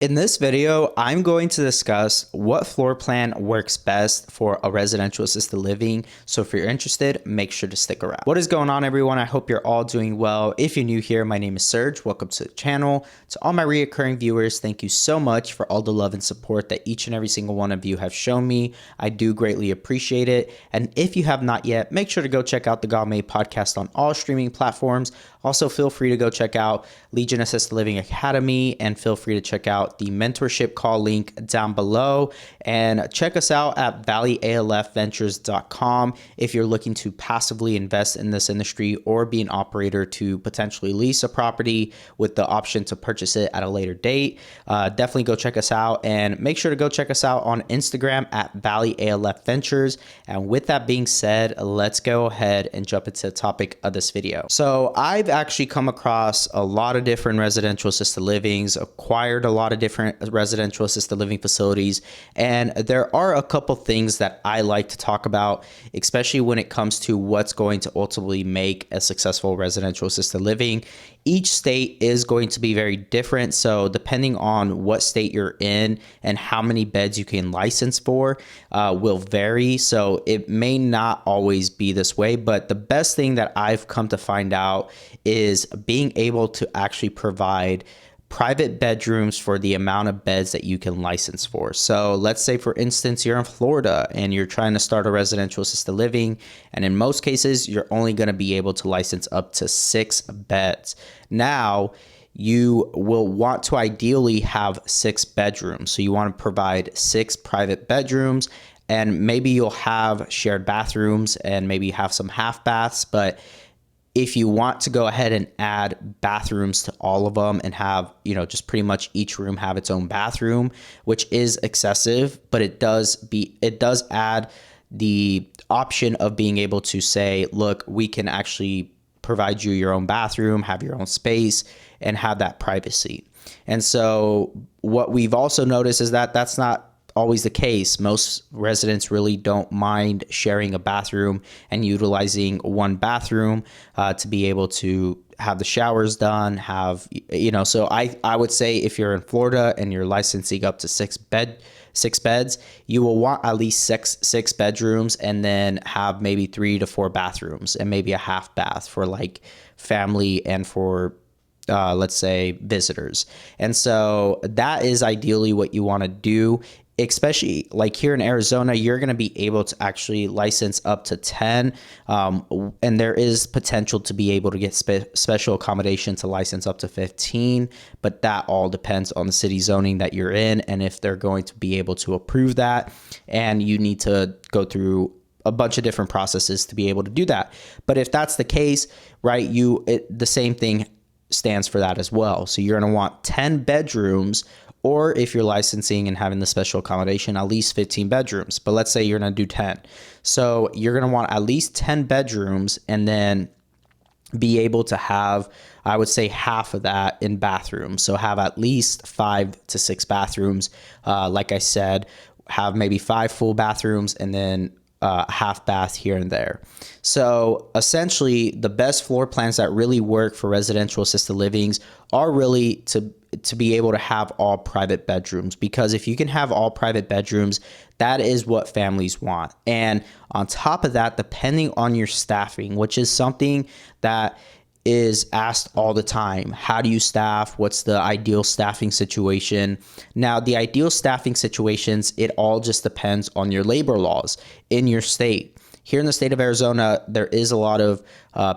In this video, I'm going to discuss what floor plan works best for a residential assisted living. So if you're interested, make sure to stick around. What is going on, everyone? I hope you're all doing well. If you're new here, my name is Serg. Welcome to the channel. To all my reoccurring viewers, thank you so much for all the love and support that each and every single one of you have shown me. I do greatly appreciate it. And if you have not yet, make sure to go check out the God Made podcast on all streaming platforms. Also, feel free to go check out Legion Assisted Living Academy, and feel free to check out the mentorship call link down below, and check us out at valleyalfventures.com if you're looking to passively invest in this industry or be an operator to potentially lease a property with the option to purchase it at a later date. Definitely go check us out, and make sure to go check us out on Instagram at valleyalfventures. And with that being said, let's go ahead and jump into the topic of this video. So I've actually come across a lot of different residential assisted livings, acquired a lot of different residential assisted living facilities, and there are a couple things that I like to talk about, especially when it comes to what's going to ultimately make a successful residential assisted living. Each state is going to be very different, so depending on what state you're in and how many beds you can license for will vary. So it may not always be this way, but the best thing that I've come to find out is being able to actually provide private bedrooms for the amount of beds that you can license for. So let's say, for instance, you're in Florida and you're trying to start a residential assisted living, and in most cases, you're only going to be able to license up to 6 beds. Now, you will want to ideally have 6 bedrooms. So you want to provide 6 private bedrooms, and maybe you'll have shared bathrooms and maybe have some half baths, but if you want to go ahead and add bathrooms to all of them and have, just pretty much each room have its own bathroom, which is excessive, but it does add the option of being able to say, look, we can actually provide you your own bathroom, have your own space, and have that privacy. And so what we've also noticed is that that's not always the case. Most residents really don't mind sharing a bathroom and utilizing one bathroom to be able to have the showers done, so I would say if you're in Florida and you're licensing up to 6 beds, you will want at least six bedrooms, and then have maybe 3 to 4 bathrooms and maybe a half bath for like family and for let's say visitors. And so that is ideally what you want to do. Especially like here in Arizona, you're going to be able to actually license up to 10. And there is potential to be able to get special accommodation to license up to 15. But that all depends on the city zoning that you're in and if they're going to be able to approve that. And you need to go through a bunch of different processes to be able to do that. But if that's the case, right, the same thing stands for that as well. So you're going to want 10 bedrooms, or if you're licensing and having the special accommodation, at least 15 bedrooms. But let's say you're going to do 10. So you're going to want at least 10 bedrooms, and then be able to have, I would say, half of that in bathrooms. So have at least 5 to 6 bathrooms. Like I said, have maybe 5 full bathrooms, and then half bath here and there. So essentially, the best floor plans that really work for residential assisted livings are really to be able to have all private bedrooms, because if you can have all private bedrooms, that is what families want. And on top of that, depending on your staffing, which is something that is asked all the time. How do you staff? What's the ideal staffing situation? Now, the ideal staffing situations, it all just depends on your labor laws in your state. Here in the state of Arizona, there is a lot of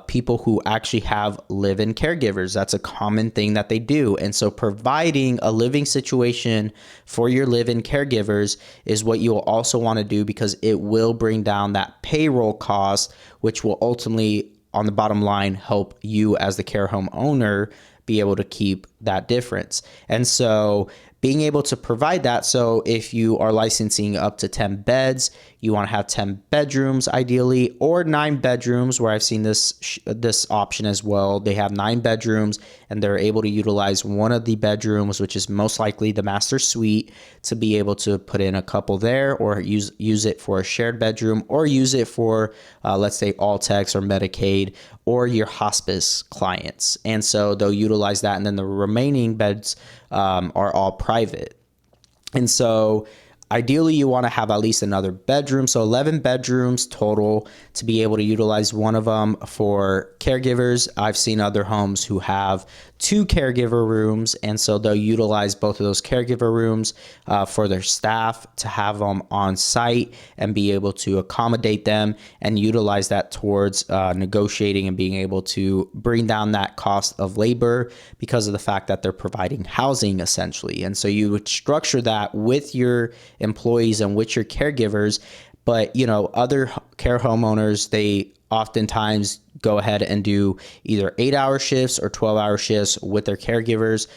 people who actually have live-in caregivers. That's a common thing that they do. And so providing a living situation for your live-in caregivers is what you will also want to do, because it will bring down that payroll cost, which will ultimately, on the bottom line, help you as the care home owner be able to keep that difference. And so being able to provide that, so if you are licensing up to 10 beds, you want to have 10 bedrooms ideally, or 9 bedrooms, where I've seen this option as well. They have 9 bedrooms, and they're able to utilize one of the bedrooms, which is most likely the master suite, to be able to put in a couple there, or use it for a shared bedroom, or use it for let's say all techs or Medicaid, or your hospice clients. And so they'll utilize that. And then the remaining beds are all private. And so ideally, you want to have at least another bedroom. So 11 bedrooms total to be able to utilize one of them for caregivers. I've seen other homes who have 2 caregiver rooms. And so they'll utilize both of those caregiver rooms for their staff to have them on site and be able to accommodate them and utilize that towards negotiating and being able to bring down that cost of labor because of the fact that they're providing housing essentially. And so you would structure that with your employees and with your caregivers. But, you know, other care homeowners, they oftentimes go ahead and do either 8-hour shifts or 12-hour shifts with their caregivers.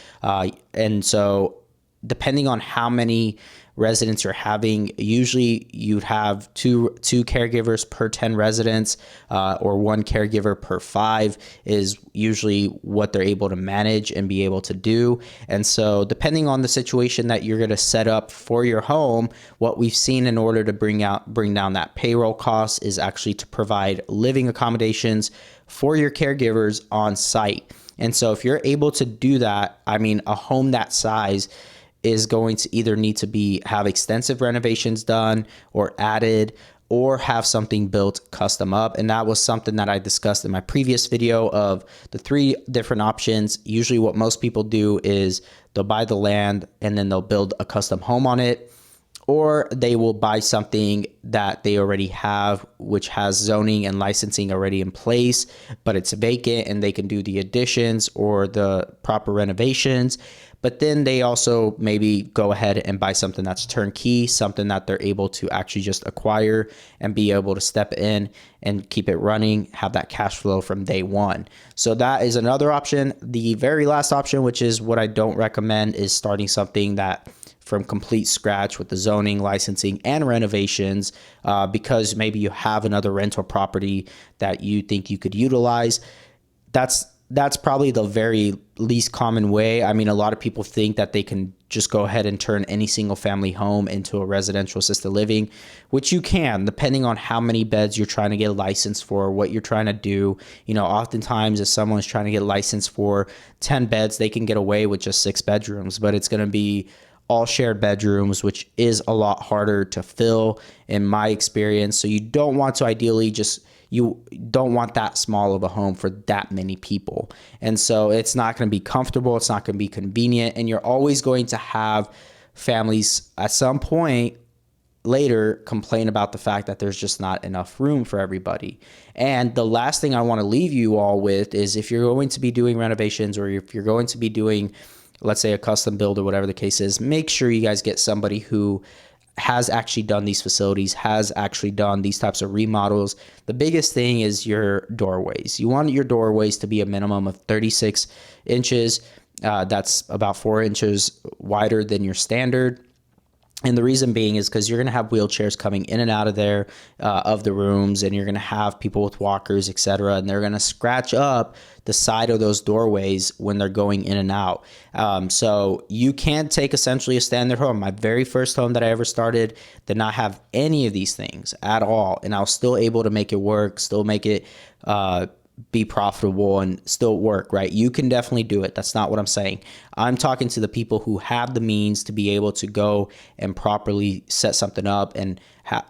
And so depending on how many residents you're having, usually you'd have two caregivers per 10 residents, or 1 caregiver per 5 is usually what they're able to manage and be able to do. And so depending on the situation that you're going to set up for your home, what we've seen in order to bring down that payroll cost is actually to provide living accommodations for your caregivers on site. And so if you're able to do that, I mean, a home that size is going to either need to have extensive renovations done or added, or have something built custom up. And that was something that I discussed in my previous video of the 3 different options. Usually what most people do is they'll buy the land and then they'll build a custom home on it, or they will buy something that they already have, which has zoning and licensing already in place, but it's vacant and they can do the additions or the proper renovations. But then they also maybe go ahead and buy something that's turnkey, something that they're able to actually just acquire and be able to step in and keep it running, have that cash flow from day one. So that is another option. The very last option, which is what I don't recommend, is starting something that from complete scratch with the zoning, licensing, and renovations, because maybe you have another rental property that you think you could utilize. That's probably the very least common way. I mean, a lot of people think that they can just go ahead and turn any single family home into a residential assisted living, which you can, depending on how many beds you're trying to get a license for, what you're trying to do. You know, oftentimes if someone's trying to get a license for 10 beds, they can get away with just 6 bedrooms, but it's going to be all shared bedrooms, which is a lot harder to fill in my experience. So you don't want to you don't want that small of a home for that many people. And so it's not going to be comfortable. It's not going to be convenient. And you're always going to have families at some point later complain about the fact that there's just not enough room for everybody. And the last thing I want to leave you all with is, if you're going to be doing renovations, or if you're going to be doing, let's say, a custom build or whatever the case is, make sure you guys get somebody who has actually done these facilities, has actually done these types of remodels. The biggest thing is your doorways. You want your doorways to be a minimum of 36 inches. That's about 4 inches wider than your standard. And the reason being is because you're going to have wheelchairs coming in and out of there, of the rooms, and you're going to have people with walkers, etc. And they're going to scratch up the side of those doorways when they're going in and out. So you can take essentially a standard home. My very first home that I ever started did not have any of these things at all. And I was still able to make it work, still make it be profitable and still work, right? You can definitely do it. That's not what I'm saying. I'm talking to the people who have the means to be able to go and properly set something up, and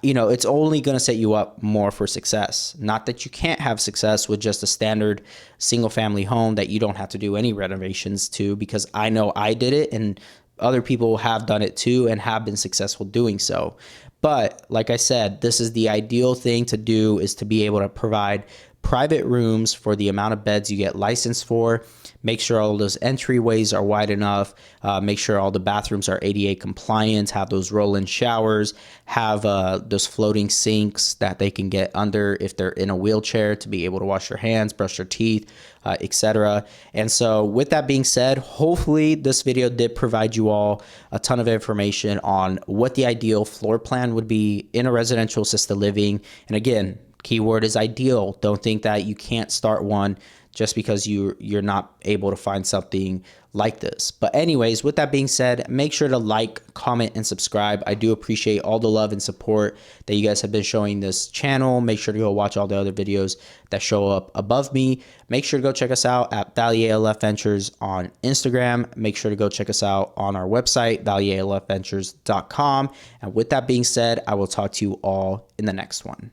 it's only going to set you up more for success. Not that you can't have success with just a standard single family home that you don't have to do any renovations to, because I know I did it and other people have done it too and have been successful doing so. But like I said, this is the ideal thing to do, is to be able to provide private rooms for the amount of beds you get licensed for. Make sure all those entryways are wide enough. Make sure all the bathrooms are ADA compliant, have those roll-in showers, have those floating sinks that they can get under if they're in a wheelchair to be able to wash their hands, brush their teeth, etc. And so with that being said, hopefully this video did provide you all a ton of information on what the ideal floor plan would be in a residential assisted living. And again, keyword is ideal. Don't think that you can't start one just because you're not able to find something like this. But anyways, with that being said, make sure to like, comment, and subscribe. I do appreciate all the love and support that you guys have been showing this channel. Make sure to go watch all the other videos that show up above me. Make sure to go check us out at Valley ALF Ventures on Instagram. Make sure to go check us out on our website, valleyalfventures.com. And with that being said, I will talk to you all in the next one.